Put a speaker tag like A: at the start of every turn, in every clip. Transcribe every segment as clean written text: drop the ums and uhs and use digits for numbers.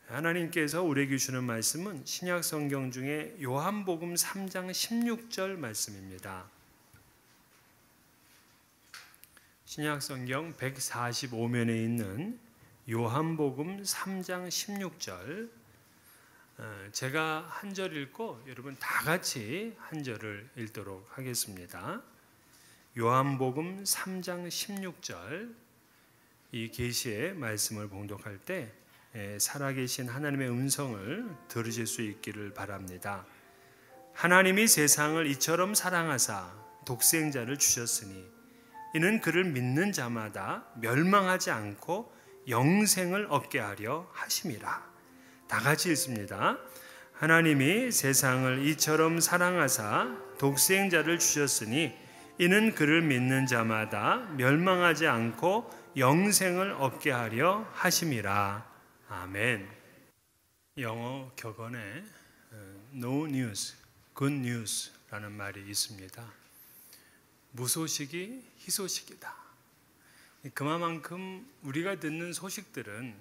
A: 하나님께서 우리에게 주는 말씀은 신약 성경 중에 요한복음 3장 16절 말씀입니다. 신약 성경 145면에 있는 요한복음 3장 16절, 제가 한 절 읽고 여러분 다 같이 한 절을 읽도록 하겠습니다. 요한복음 3장 16절, 이 계시의 말씀을 봉독할 때 살아계신 하나님의 음성을 들으실 수 있기를 바랍니다. 하나님이 세상을 이처럼 사랑하사 독생자를 주셨으니 이는 그를 믿는 자마다 멸망하지 않고 영생을 얻게 하려 하심이라. 다 같이 읽습니다. 하나님이 세상을 이처럼 사랑하사 독생자를 주셨으니 이는 그를 믿는 자마다 멸망하지 않고 영생을 얻게 하려 하심이라. 아멘. 영어 격언에 No news, good news라는 말이 있습니다. 무소식이 희소식이다. 그만큼 우리가 듣는 소식들은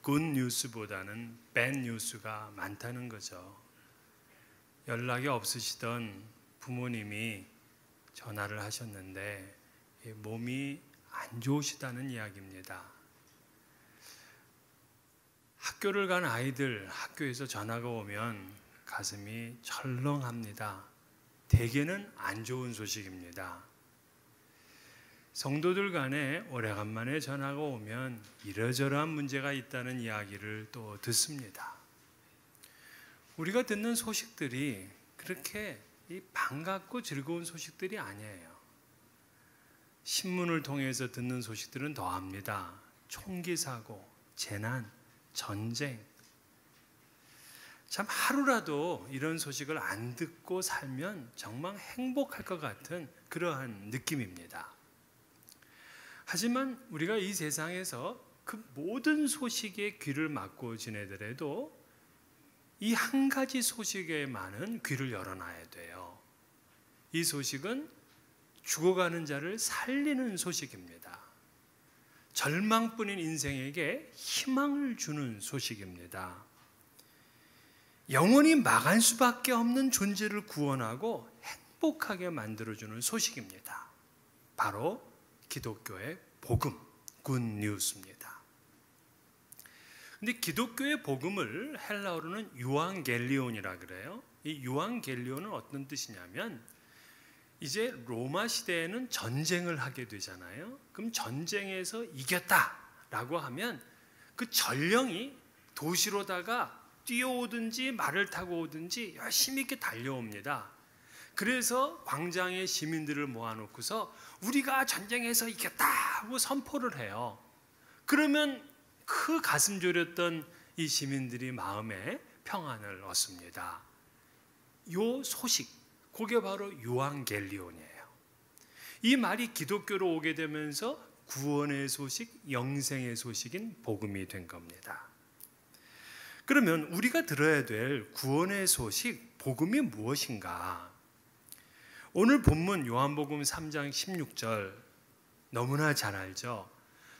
A: good news보다는 bad news가 많다는 거죠. 연락이 없으시던 부모님이 전화를 하셨는데 몸이 안 좋으시다는 이야기입니다. 학교를 간 아이들, 학교에서 전화가 오면 가슴이 철렁합니다. 대개는 안 좋은 소식입니다. 성도들 간에 오래간만에 전화가 오면 이러저러한 문제가 있다는 이야기를 또 듣습니다. 우리가 듣는 소식들이 그렇게 반갑고 즐거운 소식들이 아니에요. 신문을 통해서 듣는 소식들은 더합니다. 총기 사고, 재난, 전쟁. 참 하루라도 이런 소식을 안 듣고 살면 정말 행복할 것 같은 그러한 느낌입니다. 하지만 우리가 이 세상에서 그 모든 소식에 귀를 막고 지내더라도 이 한 가지 소식에만은 귀를 열어놔야 돼요. 이 소식은 죽어가는 자를 살리는 소식입니다. 절망뿐인 인생에게 희망을 주는 소식입니다. 영원히 망할 수밖에 없는 존재를 구원하고 행복하게 만들어주는 소식입니다. 바로 기독교의 복음, 굿뉴스입니다. 근데 기독교의 복음을 헬라어로는 유앙겔리온이라 그래요. 이 유앙겔리온은 어떤 뜻이냐면 이제 로마 시대에는 전쟁을 하게 되잖아요. 그럼 전쟁에서 이겼다라고 하면 그 전령이 도시로다가 뛰어오든지 말을 타고 오든지 열심히 이렇게 달려옵니다. 그래서 광장에 시민들을 모아놓고서 우리가 전쟁에서 이겼다 하고 선포를 해요. 그러면 그 가슴 졸였던 이 시민들이 마음에 평안을 얻습니다. 요 소식, 그게 바로 유앙겔리온이에요. 이 말이 기독교로 오게 되면서 구원의 소식, 영생의 소식인 복음이 된 겁니다. 그러면 우리가 들어야 될 구원의 소식, 복음이 무엇인가? 오늘 본문 요한복음 3장 16절 너무나 잘 알죠?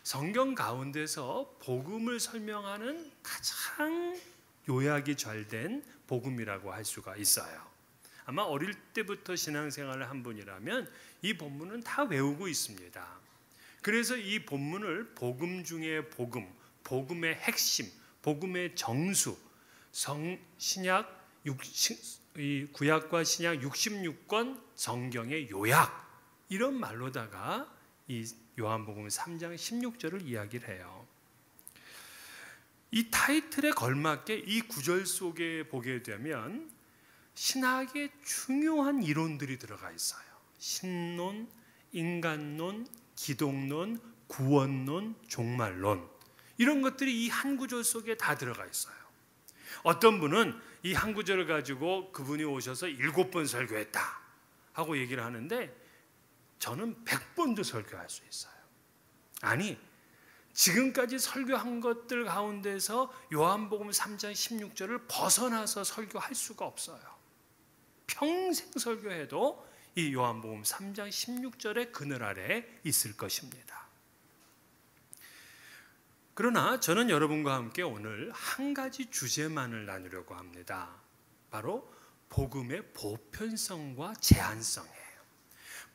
A: 성경 가운데서 복음을 설명하는 가장 요약이 잘 된 복음이라고 할 수가 있어요. 아마 어릴 때부터 신앙생활을 한 분이라면 이 본문은 다 외우고 있습니다. 그래서 이 본문을 복음 중에 복음, 복음의 핵심, 복음의 정수, 구약과 신약 66권 성경의 요약, 이런 말로다가 이 요한복음 3장 16절을 이야기를 해요. 이 타이틀에 걸맞게 이 구절 속에 보게 되면 신학의 중요한 이론들이 들어가 있어요. 신론, 인간론, 기독론, 구원론, 종말론, 이런 것들이 이 한 구절 속에 다 들어가 있어요. 어떤 분은 이 한 구절을 가지고 그분이 오셔서 7번 설교했다 하고 얘기를 하는데 저는 100번도 설교할 수 있어요. 아니, 지금까지 설교한 것들 가운데서 요한복음 3장 16절을 벗어나서 설교할 수가 없어요. 평생 설교해도 이 요한복음 3장 16절의 그늘 아래 있을 것입니다. 그러나 저는 여러분과 함께 오늘 한 가지 주제만을 나누려고 합니다. 바로 복음의 보편성과 제한성이에요.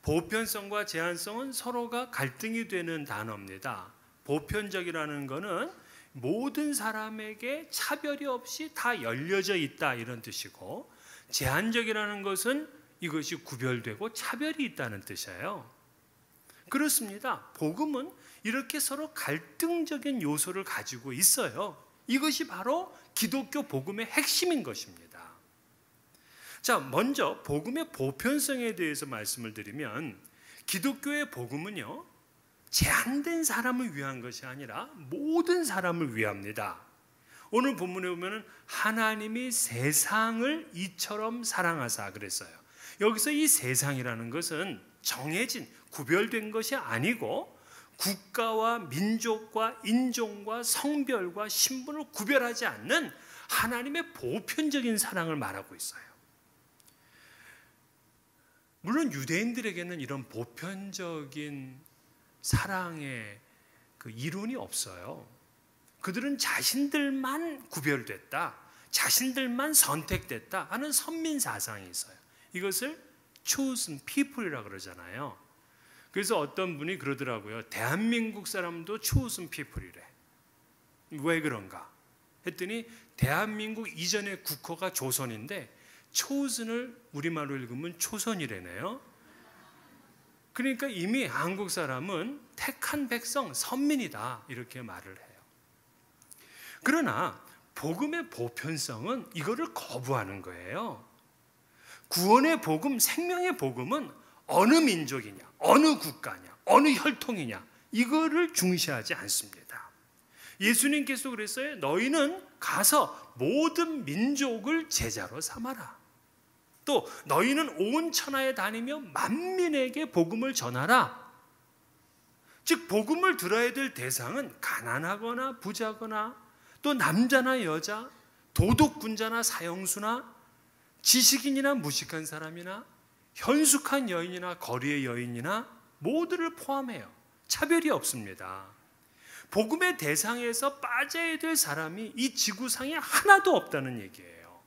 A: 보편성과 제한성은 서로가 갈등이 되는 단어입니다. 보편적이라는 것은 모든 사람에게 차별이 없이 다 열려져 있다 이런 뜻이고, 제한적이라는 것은 이것이 구별되고 차별이 있다는 뜻이에요. 그렇습니다. 복음은 이렇게 서로 갈등적인 요소를 가지고 있어요. 이것이 바로 기독교 복음의 핵심인 것입니다. 자, 먼저 복음의 보편성에 대해서 말씀을 드리면, 기독교의 복음은요, 제한된 사람을 위한 것이 아니라 모든 사람을 위합니다. 오늘 본문에 보면 하나님이 세상을 이처럼 사랑하사 그랬어요. 여기서 이 세상이라는 것은 정해진 구별된 것이 아니고 국가와 민족과 인종과 성별과 신분을 구별하지 않는 하나님의 보편적인 사랑을 말하고 있어요. 물론 유대인들에게는 이런 보편적인 사랑의 그 이론이 없어요. 그들은 자신들만 구별됐다, 자신들만 선택됐다 하는 선민 사상이 있어요. 이것을 chosen people이라고 그러잖아요. 그래서 어떤 분이 그러더라고요. 대한민국 사람도 chosen people이래. 왜 그런가 했더니, 대한민국 이전의 국호가 조선인데 chosen을 우리말로 읽으면 초선이래네요. 그러니까 이미 한국 사람은 택한 백성, 선민이다 이렇게 말을 해요. 그러나 복음의 보편성은 이거를 거부하는 거예요. 구원의 복음, 생명의 복음은 어느 민족이냐, 어느 국가냐, 어느 혈통이냐 이거를 중시하지 않습니다. 예수님께서 그랬어요. 너희는 가서 모든 민족을 제자로 삼아라. 또 너희는 온 천하에 다니며 만민에게 복음을 전하라. 즉 복음을 들어야 될 대상은 가난하거나 부자거나 또 남자나 여자, 도덕군자나 사형수나 지식인이나 무식한 사람이나 현숙한 여인이나 거리의 여인이나 모두를 포함해요. 차별이 없습니다. 복음의 대상에서 빠져야 될 사람이 이 지구상에 하나도 없다는 얘기예요.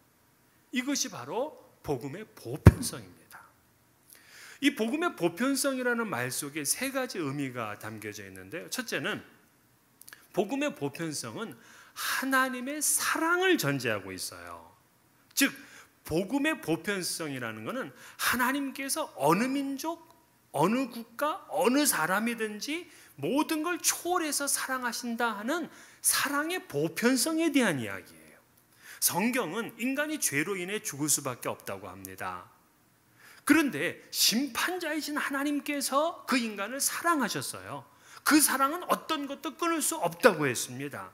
A: 이것이 바로 복음의 보편성입니다. 이 복음의 보편성이라는 말 속에 세 가지 의미가 담겨져 있는데요. 첫째는 복음의 보편성은 하나님의 사랑을 전제하고 있어요. 즉 복음의 보편성이라는 것은 하나님께서 어느 민족, 어느 국가, 어느 사람이든지 모든 걸 초월해서 사랑하신다 하는 사랑의 보편성에 대한 이야기예요. 성경은 인간이 죄로 인해 죽을 수밖에 없다고 합니다. 그런데 심판자이신 하나님께서 그 인간을 사랑하셨어요. 그 사랑은 어떤 것도 끊을 수 없다고 했습니다.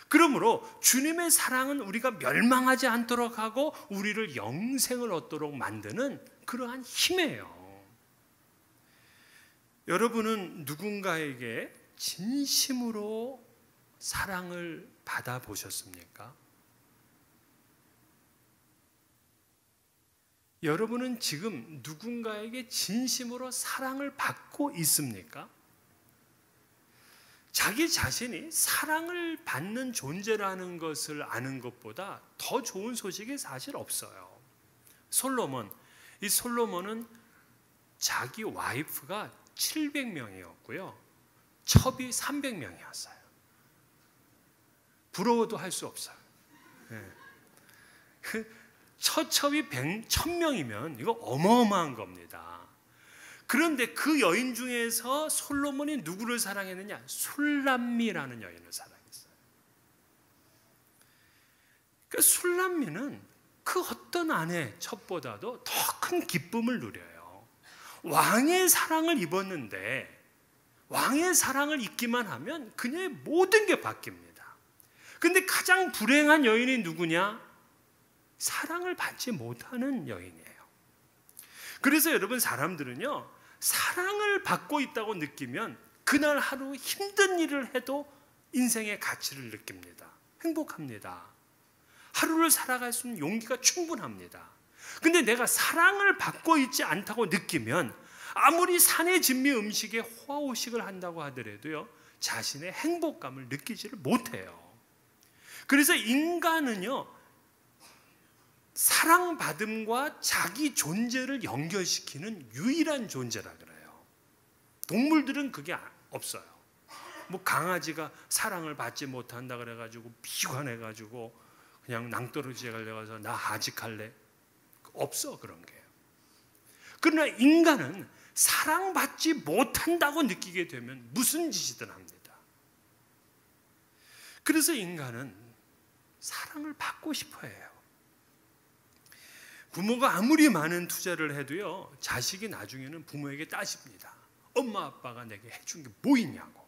A: 그러므로 주님의 사랑은 우리가 멸망하지 않도록 하고 우리를 영생을 얻도록 만드는 그러한 힘이에요. 여러분은 누군가에게 진심으로 사랑을 받아보셨습니까? 여러분은 지금 누군가에게 진심으로 사랑을 받고 있습니까? 자기 자신이 사랑을 받는 존재라는 것을 아는 것보다 더 좋은 소식이 사실 없어요. 이 솔로몬은 자기 와이프가 700명이었고요. 첩이 300명이었어요. 부러워도 할 수 없어요. 처첩이 1000명이면 이거 어마어마한 겁니다. 그런데 그 여인 중에서 솔로몬이 누구를 사랑했느냐? 술람미라는 여인을 사랑했어요. 그러니까 술람미는 그 어떤 아내 첩보다도 더 큰 기쁨을 누려요. 왕의 사랑을 입었는데 왕의 사랑을 입기만 하면 그녀의 모든 게 바뀝니다. 그런데 가장 불행한 여인이 누구냐? 사랑을 받지 못하는 여인이에요. 그래서 여러분, 사람들은요, 사랑을 받고 있다고 느끼면 그날 하루 힘든 일을 해도 인생의 가치를 느낍니다. 행복합니다. 하루를 살아갈 수 있는 용기가 충분합니다. 근데 내가 사랑을 받고 있지 않다고 느끼면 아무리 산의 진미 음식에 호화호식을 한다고 하더라도요, 자신의 행복감을 느끼지를 못해요. 그래서 인간은요, 사랑받음과 자기 존재를 연결시키는 유일한 존재라 그래요. 동물들은 그게 없어요. 뭐 강아지가 사랑을 받지 못한다 그래가지고 비관해가지고 그냥 낭떠러지에 갈려가서 나 하직할래? 없어, 그런 게. 그러나 인간은 사랑받지 못한다고 느끼게 되면 무슨 짓이든 합니다. 그래서 인간은 사랑을 받고 싶어 해요. 부모가 아무리 많은 투자를 해도요, 자식이 나중에는 부모에게 따집니다. 엄마 아빠가 내게 해준 게 뭐 있냐고.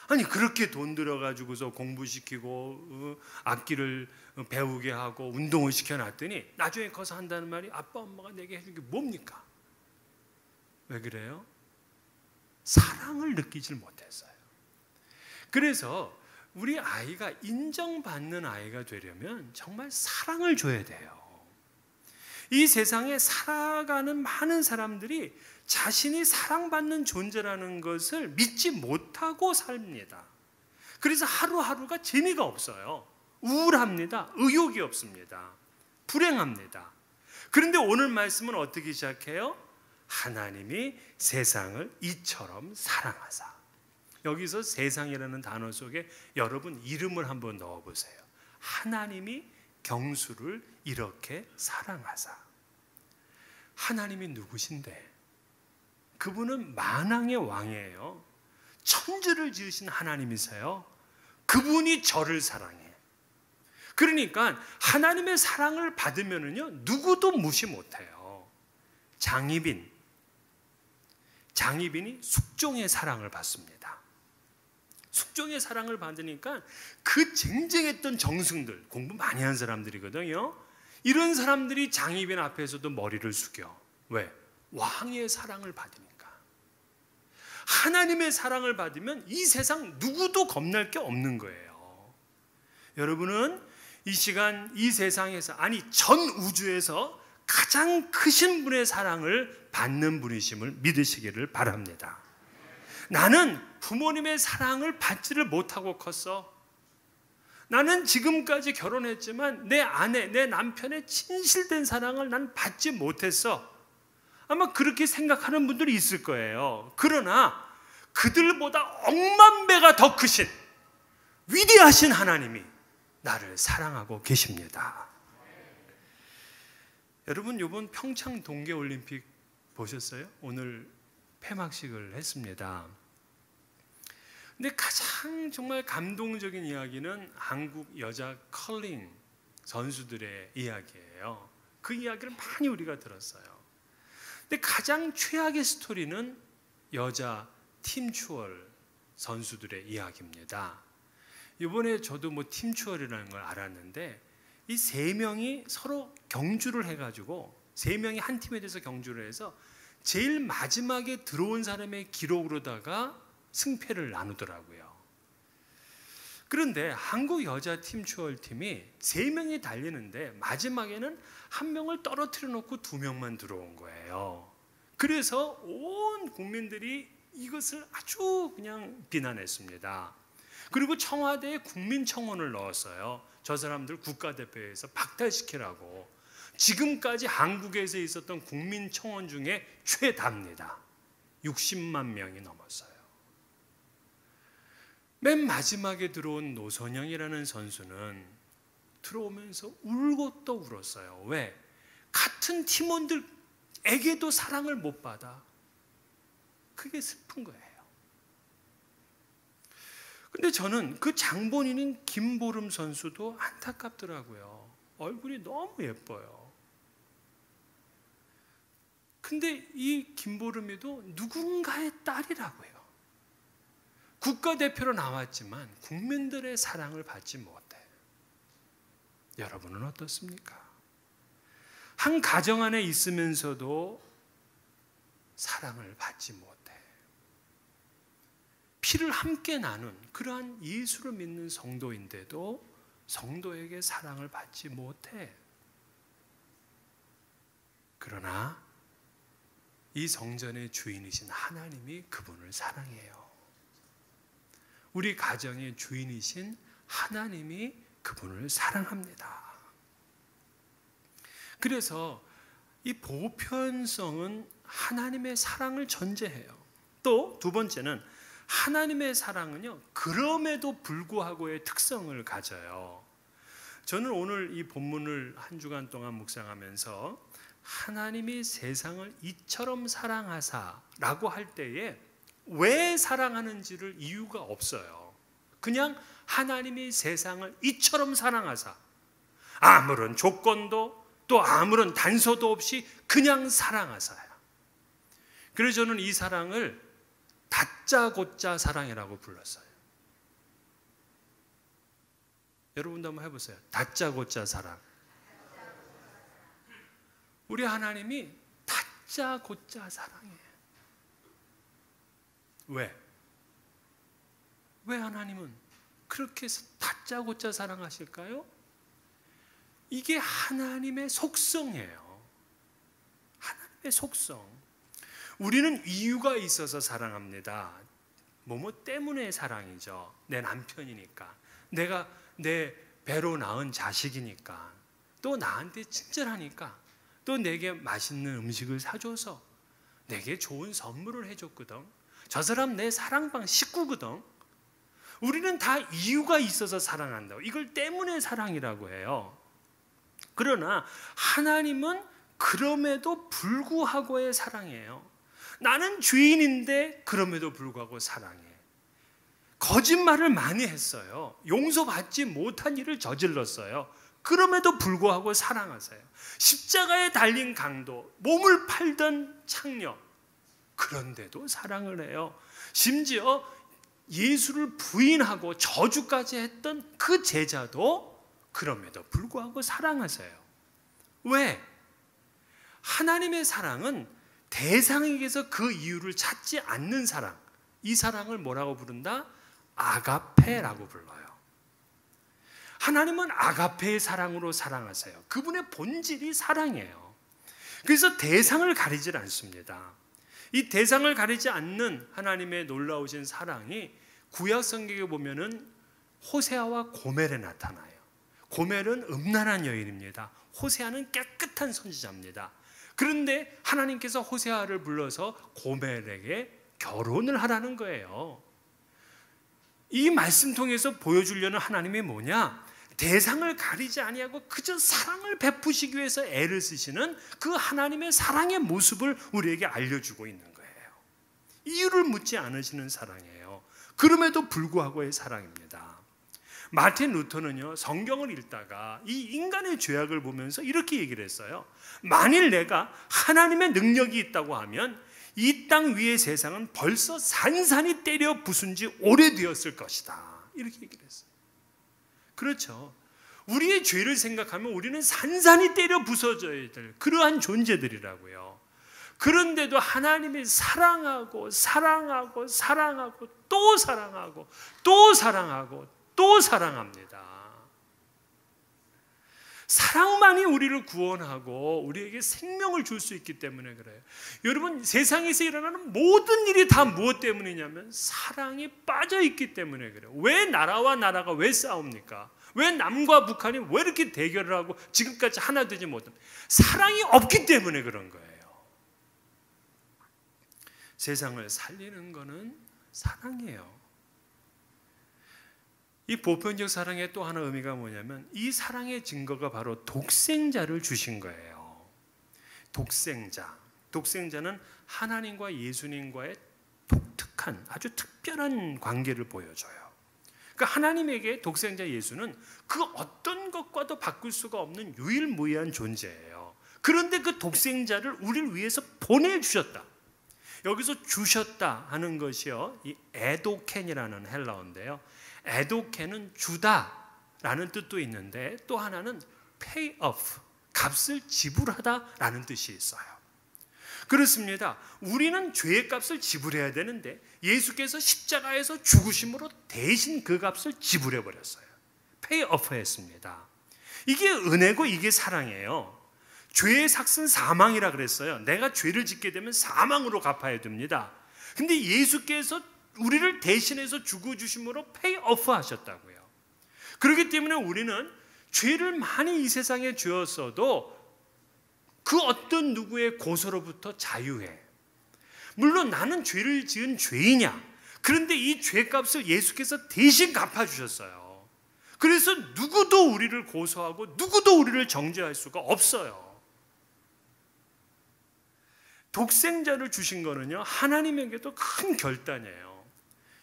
A: 아니 그렇게 돈 들여가지고서 공부시키고 악기를 배우게 하고 운동을 시켜놨더니 나중에 커서 한다는 말이 아빠 엄마가 내게 해준 게 뭡니까? 왜 그래요? 사랑을 느끼질 못했어요. 그래서 우리 아이가 인정받는 아이가 되려면 정말 사랑을 줘야 돼요. 이 세상에 살아가는 많은 사람들이 자신이 사랑받는 존재라는 것을 믿지 못하고 삽니다. 그래서 하루하루가 재미가 없어요. 우울합니다. 의욕이 없습니다. 불행합니다. 그런데 오늘 말씀은 어떻게 시작해요? 하나님이 세상을 이처럼 사랑하사. 여기서 세상이라는 단어 속에 여러분 이름을 한번 넣어보세요. 하나님이 경수를 이렇게 사랑하사. 하나님이 누구신데? 그분은 만왕의 왕이에요. 천지를 지으신 하나님이세요. 그분이 저를 사랑해. 그러니까 하나님의 사랑을 받으면은요, 누구도 무시 못해요. 장희빈이 숙종의 사랑을 받습니다. 숙종의 사랑을 받으니까 그 쟁쟁했던 정승들, 공부 많이 한 사람들이거든요. 이런 사람들이 장희빈 앞에서도 머리를 숙여. 왜? 왕의 사랑을 받으니까. 하나님의 사랑을 받으면 이 세상 누구도 겁날 게 없는 거예요. 여러분은 이 시간 이 세상에서, 아니 전 우주에서 가장 크신 분의 사랑을 받는 분이심을 믿으시기를 바랍니다. 나는 부모님의 사랑을 받지를 못하고 컸어. 나는 지금까지 결혼했지만 내 아내, 내 남편의 진실된 사랑을 난 받지 못했어. 아마 그렇게 생각하는 분들이 있을 거예요. 그러나 그들보다 억만 배가 더 크신 위대하신 하나님이 나를 사랑하고 계십니다. 여러분, 이번 평창 동계올림픽 보셨어요? 오늘 폐막식을 했습니다. 근데 가장 정말 감동적인 이야기는 한국 여자 컬링 선수들의 이야기예요. 그 이야기를 많이 우리가 들었어요. 근데 가장 최악의 스토리는 여자 팀추얼 선수들의 이야기입니다. 이번에 저도 뭐 팀추얼이라는 걸 알았는데 이 세 명이 서로 경주를 해가지고 세 명이 한 팀에 대해서 경주를 해서 제일 마지막에 들어온 사람의 기록으로다가 승패를 나누더라고요. 그런데 한국 여자 팀추얼팀이 세 명이 달리는데 마지막에는 한 명을 떨어뜨려 놓고 두 명만 들어온 거예요. 그래서 온 국민들이 이것을 아주 그냥 비난했습니다. 그리고 청와대에 국민청원을 넣었어요. 저 사람들 국가대표에서 박탈시키라고. 지금까지 한국에서 있었던 국민청원 중에 최다입니다. 60만 명이 넘었어요. 맨 마지막에 들어온 노선영이라는 선수는 들어오면서 울고 또 울었어요. 왜? 같은 팀원들에게도 사랑을 못 받아. 그게 슬픈 거예요. 근데 저는 그 장본인인 김보름 선수도 안타깝더라고요. 얼굴이 너무 예뻐요. 근데 이 김보름이도 누군가의 딸이라고요. 국가대표로 나왔지만 국민들의 사랑을 받지 못해. 여러분은 어떻습니까? 한 가정 안에 있으면서도 사랑을 받지 못해. 피를 함께 나눈 그러한 예수를 믿는 성도인데도 성도에게 사랑을 받지 못해. 그러나 이 성전의 주인이신 하나님이 그분을 사랑해요. 우리 가정의 주인이신 하나님이 그분을 사랑합니다. 그래서 이 보편성은 하나님의 사랑을 전제해요. 또 두 번째는 하나님의 사랑은요, 그럼에도 불구하고의 특성을 가져요. 저는 오늘 이 본문을 한 주간 동안 묵상하면서 하나님이 세상을 이처럼 사랑하사라고 할 때에 왜 사랑하는지를 이유가 없어요. 그냥 하나님이 세상을 이처럼 사랑하사, 아무런 조건도 또 아무런 단서도 없이 그냥 사랑하사야. 그래서 저는 이 사랑을 다짜고짜 사랑이라고 불렀어요. 여러분도 한번 해보세요. 다짜고짜 사랑. 우리 하나님이 다짜고짜 사랑해. 왜? 왜 하나님은 그렇게 다짜고짜 사랑하실까요? 이게 하나님의 속성이에요. 하나님의 속성. 우리는 이유가 있어서 사랑합니다. 뭐뭐 때문에 사랑이죠. 내 남편이니까, 내가 내 배로 낳은 자식이니까, 또 나한테 친절하니까, 또 내게 맛있는 음식을 사줘서 내게 좋은 선물을 해줬거든. 저 사람 내 사랑방 식구거든. 우리는 다 이유가 있어서 사랑한다고. 이걸 때문에 사랑이라고 해요. 그러나 하나님은 그럼에도 불구하고의 사랑이에요. 나는 죄인인데 그럼에도 불구하고 사랑해. 거짓말을 많이 했어요. 용서받지 못한 일을 저질렀어요. 그럼에도 불구하고 사랑하세요. 십자가에 달린 강도, 몸을 팔던 창녀, 그런데도 사랑을 해요. 심지어 예수를 부인하고 저주까지 했던 그 제자도 그럼에도 불구하고 사랑하세요. 왜? 하나님의 사랑은 대상에게서 그 이유를 찾지 않는 사랑, 이 사랑을 뭐라고 부른다? 아가페라고 불러요. 하나님은 아가페의 사랑으로 사랑하세요. 그분의 본질이 사랑이에요. 그래서 대상을 가리지 않습니다. 이 대상을 가리지 않는 하나님의 놀라우신 사랑이 구약 성경에 보면은 호세아와 고멜에 나타나요. 고멜은 음란한 여인입니다. 호세아는 깨끗한 선지자입니다. 그런데 하나님께서 호세아를 불러서 고멜에게 결혼을 하라는 거예요. 이 말씀 통해서 보여주려는 하나님이 뭐냐? 대상을 가리지 아니하고 그저 사랑을 베푸시기 위해서 애를 쓰시는 그 하나님의 사랑의 모습을 우리에게 알려주고 있는 거예요. 이유를 묻지 않으시는 사랑이에요. 그럼에도 불구하고의 사랑입니다. 마틴 루터는요, 성경을 읽다가 이 인간의 죄악을 보면서 이렇게 얘기를 했어요. 만일 내가 하나님의 능력이 있다고 하면 이 땅 위의 세상은 벌써 산산이 때려 부순 지 오래되었을 것이다. 이렇게 얘기를 했어요. 그렇죠. 우리의 죄를 생각하면 우리는 산산이 때려 부서져야 될 그러한 존재들이라고요. 그런데도 하나님이 사랑하고 사랑하고 사랑하고 또 사랑하고 또 사랑하고 또 사랑합니다. 사랑만이 우리를 구원하고 우리에게 생명을 줄 수 있기 때문에 그래요. 여러분, 세상에서 일어나는 모든 일이 다 무엇 때문이냐면 사랑이 빠져 있기 때문에 그래요. 왜 나라와 나라가 왜 싸웁니까? 왜 남과 북한이 왜 이렇게 대결을 하고 지금까지 하나 되지 못합니까? 사랑이 없기 때문에 그런 거예요. 세상을 살리는 거는 사랑이에요. 이 보편적 사랑의 또 하나 의미가 뭐냐면 이 사랑의 증거가 바로 독생자를 주신 거예요. 독생자. 독생자는 하나님과 예수님과의 독특한 아주 특별한 관계를 보여줘요. 그러니까 하나님에게 독생자 예수는 그 어떤 것과도 바꿀 수가 없는 유일무이한 존재예요. 그런데 그 독생자를 우리를 위해서 보내주셨다. 여기서 주셨다 하는 것이요, 이 에도켄이라는 헬라어인데요. 에도켄은 주다라는 뜻도 있는데 또 하나는 pay off, 값을 지불하다라는 뜻이 있어요. 그렇습니다. 우리는 죄의 값을 지불해야 되는데 예수께서 십자가에서 죽으심으로 대신 그 값을 지불해 버렸어요. pay off 했습니다. 이게 은혜고 이게 사랑이에요. 죄의 삭은 사망이라 그랬어요. 내가 죄를 짓게 되면 사망으로 갚아야 됩니다. 근데 예수께서 우리를 대신해서 죽어주심으로 페이오프 하셨다고요. 그렇기 때문에 우리는 죄를 많이 이 세상에 지었어도 그 어떤 누구의 고소로부터 자유해. 물론 나는 죄를 지은 죄이냐? 그런데 이 죄값을 예수께서 대신 갚아주셨어요. 그래서 누구도 우리를 고소하고 누구도 우리를 정죄할 수가 없어요. 독생자를 주신 거는요, 하나님에게도 큰 결단이에요.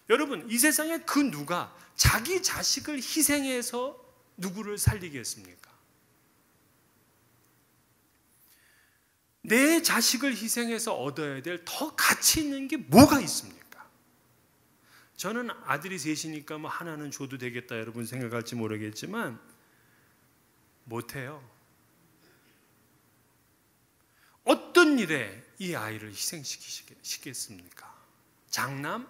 A: 여러분, 이 세상에 그 누가 자기 자식을 희생해서 누구를 살리겠습니까? 내 자식을 희생해서 얻어야 될 더 가치 있는 게 뭐가 있습니까? 저는 아들이 셋이니까 뭐 하나는 줘도 되겠다 여러분 생각할지 모르겠지만 못해요. 어떤 일에 이 아이를 희생시키겠습니까? 장남?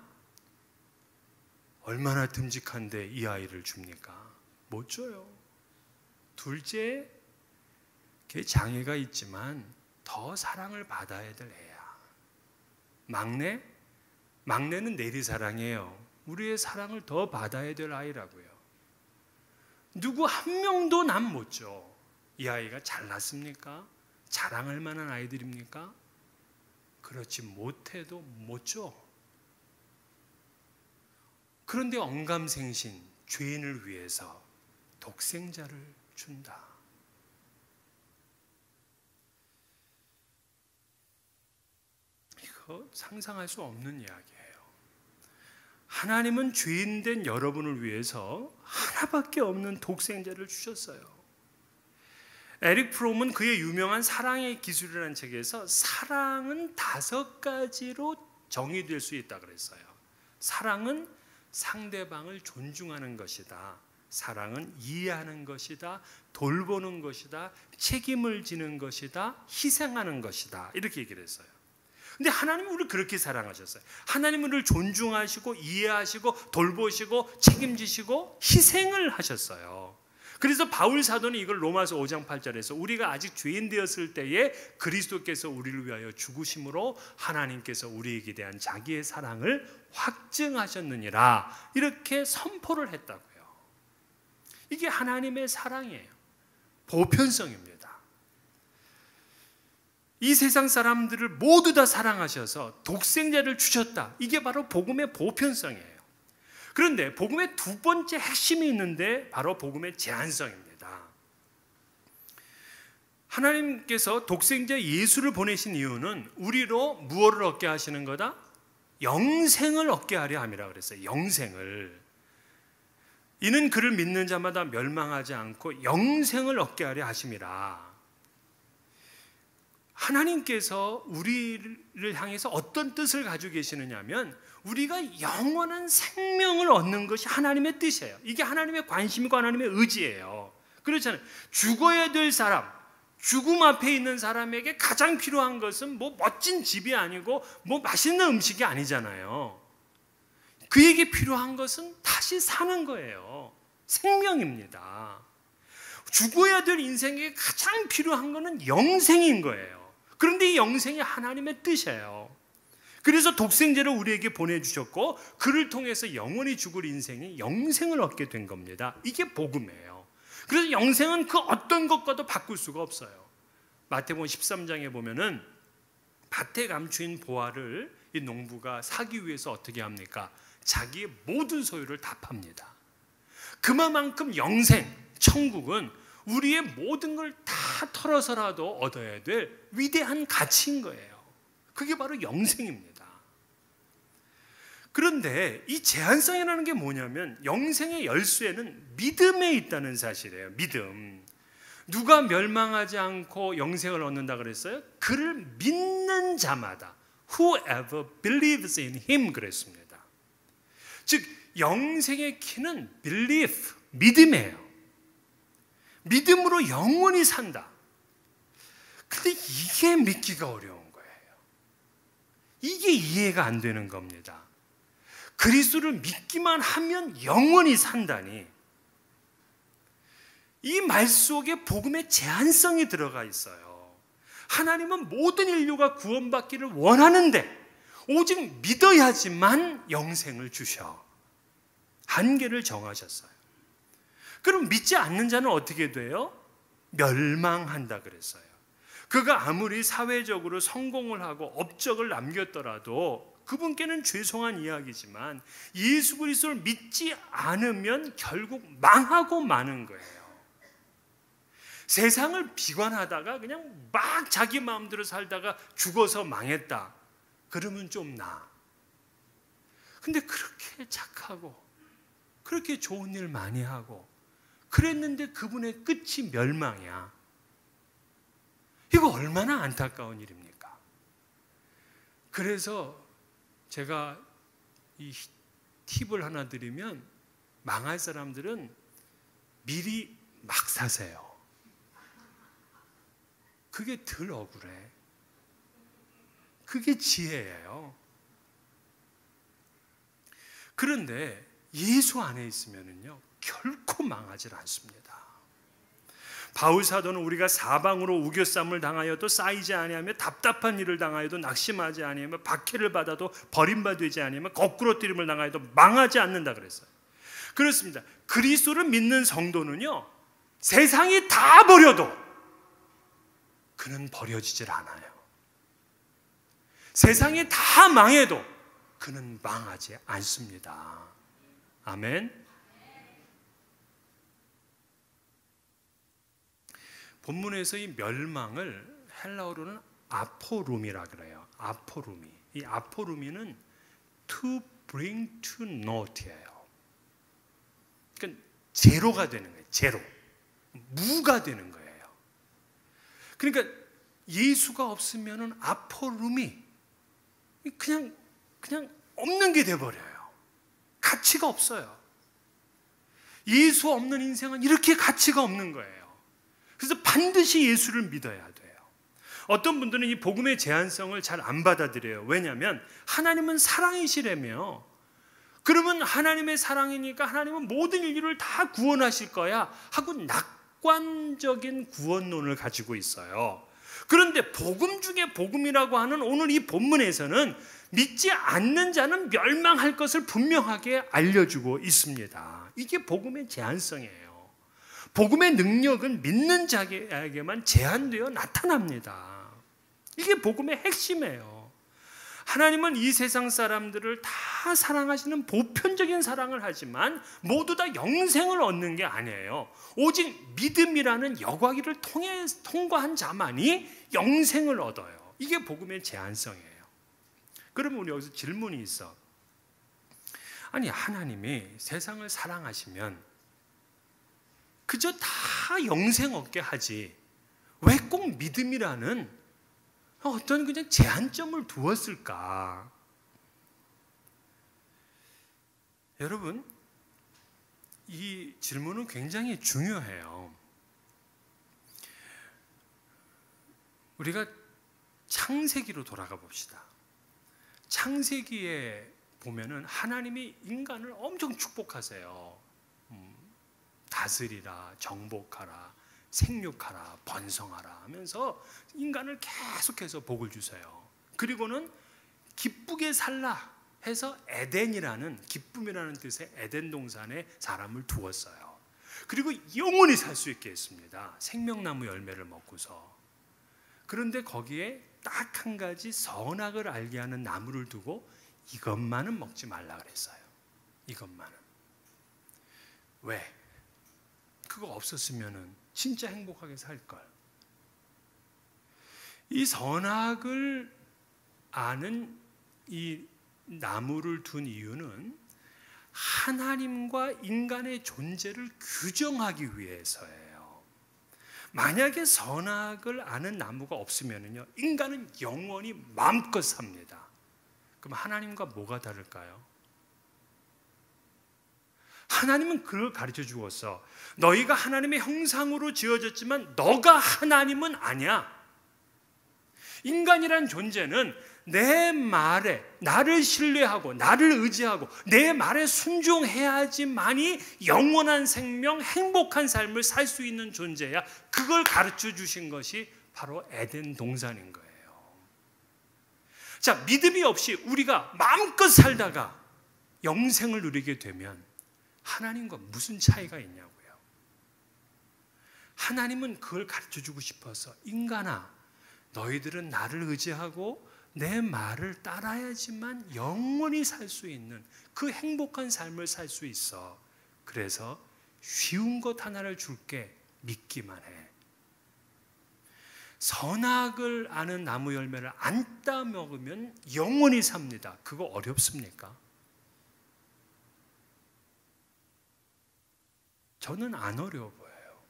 A: 얼마나 듬직한데 이 아이를 줍니까? 못 줘요. 둘째, 걔 장애가 있지만 더 사랑을 받아야 될 애야. 막내는 내리사랑이에요. 우리의 사랑을 더 받아야 될 아이라고요. 누구 한 명도 남 못 줘. 이 아이가 잘났습니까? 자랑할 만한 아이들입니까? 그렇지 못해도 못 줘. 그런데 언감생신 죄인을 위해서 독생자를 준다. 이거 상상할 수 없는 이야기예요. 하나님은 죄인된 여러분을 위해서 하나밖에 없는 독생자를 주셨어요. 에릭 프롬은 그의 유명한 사랑의 기술이라는 책에서 사랑은 5가지로 정의될 수 있다 그랬어요. 사랑은 상대방을 존중하는 것이다. 사랑은 이해하는 것이다. 돌보는 것이다. 책임을 지는 것이다. 희생하는 것이다. 이렇게 얘기를 했어요. 근데 하나님은 우리를 그렇게 사랑하셨어요. 하나님은 우리를 존중하시고 이해하시고 돌보시고 책임지시고 희생을 하셨어요. 그래서 바울 사도는 이걸 로마서 5장 8절에서 우리가 아직 죄인 되었을 때에 그리스도께서 우리를 위하여 죽으심으로 하나님께서 우리에게 대한 자기의 사랑을 확증하셨느니라 이렇게 선포를 했다고요. 이게 하나님의 사랑이에요. 보편성입니다. 이 세상 사람들을 모두 다 사랑하셔서 독생자를 주셨다. 이게 바로 복음의 보편성이에요. 그런데 복음의 두 번째 핵심이 있는데 바로 복음의 제한성입니다. 하나님께서 독생자 예수를 보내신 이유는 우리로 무엇을 얻게 하시는 거다? 영생을 얻게 하려 함이라 그랬어요. 영생을. 이는 그를 믿는 자마다 멸망하지 않고 영생을 얻게 하려 하심이라. 하나님께서 우리를 향해서 어떤 뜻을 가지고 계시느냐 하면 우리가 영원한 생명을 얻는 것이 하나님의 뜻이에요. 이게 하나님의 관심이고 하나님의 의지예요. 그렇잖아요. 죽어야 될 사람, 죽음 앞에 있는 사람에게 가장 필요한 것은 뭐 멋진 집이 아니고 뭐 맛있는 음식이 아니잖아요. 그에게 필요한 것은 다시 사는 거예요. 생명입니다. 죽어야 될 인생에게 가장 필요한 것은 영생인 거예요. 그런데 이 영생이 하나님의 뜻이에요. 그래서 독생자를 우리에게 보내주셨고 그를 통해서 영원히 죽을 인생이 영생을 얻게 된 겁니다. 이게 복음이에요. 그래서 영생은 그 어떤 것과도 바꿀 수가 없어요. 마태복음 13장에 보면은 밭에 감추인 보화를 이 농부가 사기 위해서 어떻게 합니까? 자기의 모든 소유를 다 팝니다. 그만큼 영생, 천국은 우리의 모든 걸 다 털어서라도 얻어야 될 위대한 가치인 거예요. 그게 바로 영생입니다. 그런데 이 제한성이라는 게 뭐냐면 영생의 열쇠는 믿음에 있다는 사실이에요. 믿음. 누가 멸망하지 않고 영생을 얻는다 그랬어요? 그를 믿는 자마다 whoever believes in him 그랬습니다. 즉 영생의 키는 belief, 믿음이에요. 믿음으로 영원히 산다. 근데 이게 믿기가 어려운 거예요. 이게 이해가 안 되는 겁니다. 그리스도를 믿기만 하면 영원히 산다니. 이 말 속에 복음의 제한성이 들어가 있어요. 하나님은 모든 인류가 구원받기를 원하는데 오직 믿어야지만 영생을 주셔. 한계를 정하셨어요. 그럼 믿지 않는 자는 어떻게 돼요? 멸망한다 그랬어요. 그가 아무리 사회적으로 성공을 하고 업적을 남겼더라도 그분께는 죄송한 이야기지만 예수 그리스도를 믿지 않으면 결국 망하고 마는 거예요. 세상을 비관하다가 그냥 막 자기 마음대로 살다가 죽어서 망했다. 그러면 좀 나아. 근데 그렇게 착하고 그렇게 좋은 일 많이 하고 그랬는데 그분의 끝이 멸망이야. 이거 얼마나 안타까운 일입니까? 그래서 제가 이 팁을 하나 드리면 망할 사람들은 미리 막 사세요. 그게 덜 억울해. 그게 지혜예요. 그런데 예수 안에 있으면은요 결코 망하지 않습니다. 바울 사도는 우리가 사방으로 우겨쌈을 당하여도 쌓이지 아니하며 답답한 일을 당하여도 낙심하지 아니하며 박해를 받아도 버림받지 아니하며 거꾸로 뜨림을 당하여도 망하지 않는다 그랬어요. 그렇습니다. 그리스도를 믿는 성도는요 세상이 다 버려도 그는 버려지질 않아요. 세상이 다 망해도 그는 망하지 않습니다. 아멘. 본문에서 이 멸망을 헬라어로는 아포룸이라 그래요. 아포룸이. 이 아포룸이는 to bring to naught예요. 그러니까 제로가 되는 거예요. 제로. 무가 되는 거예요. 그러니까 예수가 없으면은 아포룸이 그냥 없는 게 돼버려요. 가치가 없어요. 예수 없는 인생은 이렇게 가치가 없는 거예요. 그래서 반드시 예수를 믿어야 돼요. 어떤 분들은 이 복음의 제한성을 잘 안 받아들여요. 왜냐하면 하나님은 사랑이시라며. 그러면 하나님의 사랑이니까 하나님은 모든 인류를 다 구원하실 거야 하고 낙관적인 구원론을 가지고 있어요. 그런데 복음 중에 복음이라고 하는 오늘 이 본문에서는 믿지 않는 자는 멸망할 것을 분명하게 알려주고 있습니다. 이게 복음의 제한성이에요. 복음의 능력은 믿는 자에게만 제한되어 나타납니다. 이게 복음의 핵심이에요. 하나님은 이 세상 사람들을 다 사랑하시는 보편적인 사랑을 하지만 모두 다 영생을 얻는 게 아니에요. 오직 믿음이라는 여과기를 통과한 자만이 영생을 얻어요. 이게 복음의 제한성이에요. 그러면 우리 여기서 질문이 있어. 아니 하나님이 세상을 사랑하시면 그저 다 영생 얻게 하지 왜 꼭 믿음이라는 어떤 그냥 제한점을 두었을까? 여러분 이 질문은 굉장히 중요해요. 우리가 창세기로 돌아가 봅시다. 창세기에 보면은 하나님이 인간을 엄청 축복하세요. 다스리라, 정복하라, 생육하라, 번성하라 하면서 인간을 계속해서 복을 주세요. 그리고는 기쁘게 살라 해서 에덴이라는 기쁨이라는 뜻의 에덴 동산에 사람을 두었어요. 그리고 영원히 살 수 있게 했습니다. 생명나무 열매를 먹고서. 그런데 거기에 딱 한 가지 선악을 알게 하는 나무를 두고 이것만은 먹지 말라 그랬어요. 이것만은. 왜? 그거 없었으면은 진짜 행복하게 살걸. 이 선악을 아는 이 나무를 둔 이유는 하나님과 인간의 존재를 규정하기 위해서예요. 만약에 선악을 아는 나무가 없으면요, 인간은 영원히 마음껏 삽니다. 그럼 하나님과 뭐가 다를까요? 하나님은 그걸 가르쳐 주었어. 너희가 하나님의 형상으로 지어졌지만 너가 하나님은 아니야. 인간이란 존재는 내 말에 나를 신뢰하고 나를 의지하고 내 말에 순종해야지만이 영원한 생명, 행복한 삶을 살 수 있는 존재야. 그걸 가르쳐 주신 것이 바로 에덴 동산인 거예요. 자, 믿음이 없이 우리가 마음껏 살다가 영생을 누리게 되면 하나님과 무슨 차이가 있냐고요. 하나님은 그걸 가르쳐주고 싶어서 인간아, 너희들은 나를 의지하고 내 말을 따라야지만 영원히 살 수 있는 그 행복한 삶을 살 수 있어. 그래서 쉬운 것 하나를 줄게. 믿기만 해. 선악을 아는 나무 열매를 안 따먹으면 영원히 삽니다. 그거 어렵습니까? 저는 안 어려워 보여요.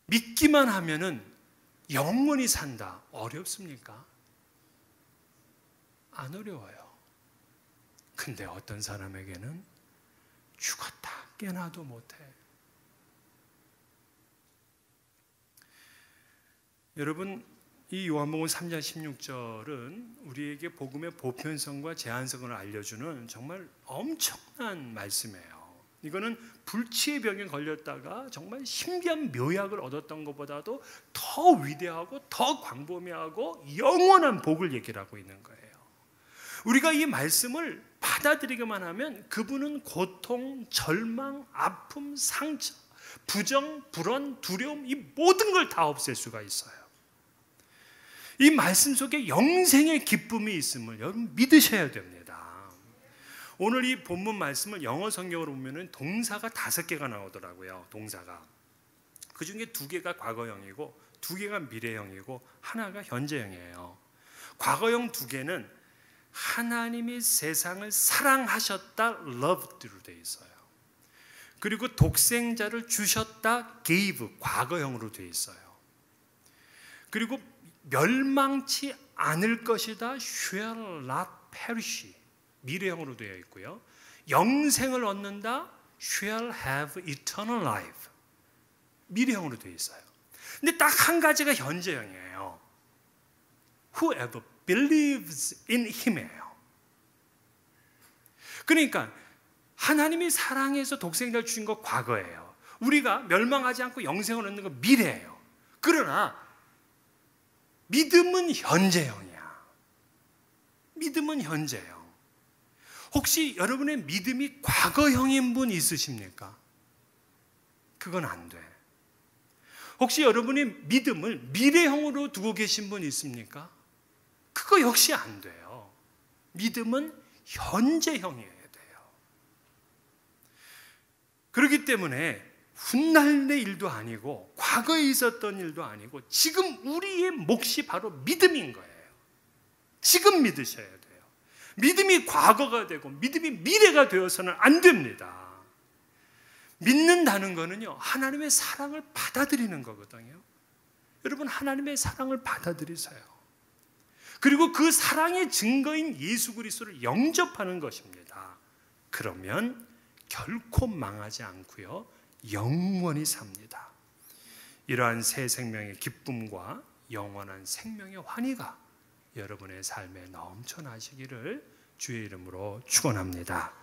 A: 믿기만 하면은 영원히 산다. 어렵습니까? 안 어려워요. 근데 어떤 사람에게는 죽었다 깨나도 못해. 여러분, 이 요한복음 3장 16절은 우리에게 복음의 보편성과 제한성을 알려주는 정말 엄청난 말씀이에요. 이거는 불치의 병에 걸렸다가 정말 신비한 묘약을 얻었던 것보다도 더 위대하고 더 광범위하고 영원한 복을 얘기를 하고 있는 거예요. 우리가 이 말씀을 받아들이기만 하면 그분은 고통, 절망, 아픔, 상처, 부정, 불안, 두려움 이 모든 걸 다 없앨 수가 있어요. 이 말씀 속에 영생의 기쁨이 있음을 여러분 믿으셔야 됩니다. 오늘 이 본문 말씀을 영어 성경으로 보면 동사가 5개가 나오더라고요. 동사가. 그 중에 2개가 과거형이고 2개가 미래형이고 하나가 현재형이에요. 과거형 2개는 하나님이 세상을 사랑하셨다 loved로 되어 있어요. 그리고 독생자를 주셨다 gave 과거형으로 되어 있어요. 그리고 멸망치 않을 것이다 shall not perish 미래형으로 되어 있고요. 영생을 얻는다 shall have eternal life 미래형으로 되어 있어요. 근데 딱 한 가지가 현재형이에요. whoever believes in him이에요. 그러니까 하나님이 사랑해서 독생자를 주신 거 과거예요. 우리가 멸망하지 않고 영생을 얻는 거 미래예요. 그러나 믿음은 현재형이야. 믿음은 현재형. 혹시 여러분의 믿음이 과거형인 분 있으십니까? 그건 안 돼. 혹시 여러분의 믿음을 미래형으로 두고 계신 분 있습니까? 그거 역시 안 돼요. 믿음은 현재형이어야 돼요. 그렇기 때문에 훗날의 일도 아니고 과거에 있었던 일도 아니고 지금 우리의 몫이 바로 믿음인 거예요. 지금 믿으셔야 돼요. 믿음이 과거가 되고 믿음이 미래가 되어서는 안 됩니다. 믿는다는 거는요, 하나님의 사랑을 받아들이는 거거든요. 여러분, 하나님의 사랑을 받아들이세요. 그리고 그 사랑의 증거인 예수 그리스도를 영접하는 것입니다. 그러면 결코 망하지 않고요, 영원히 삽니다. 이러한 새 생명의 기쁨과 영원한 생명의 환희가 여러분의 삶에 넘쳐나시기를 주의 이름으로 축원합니다.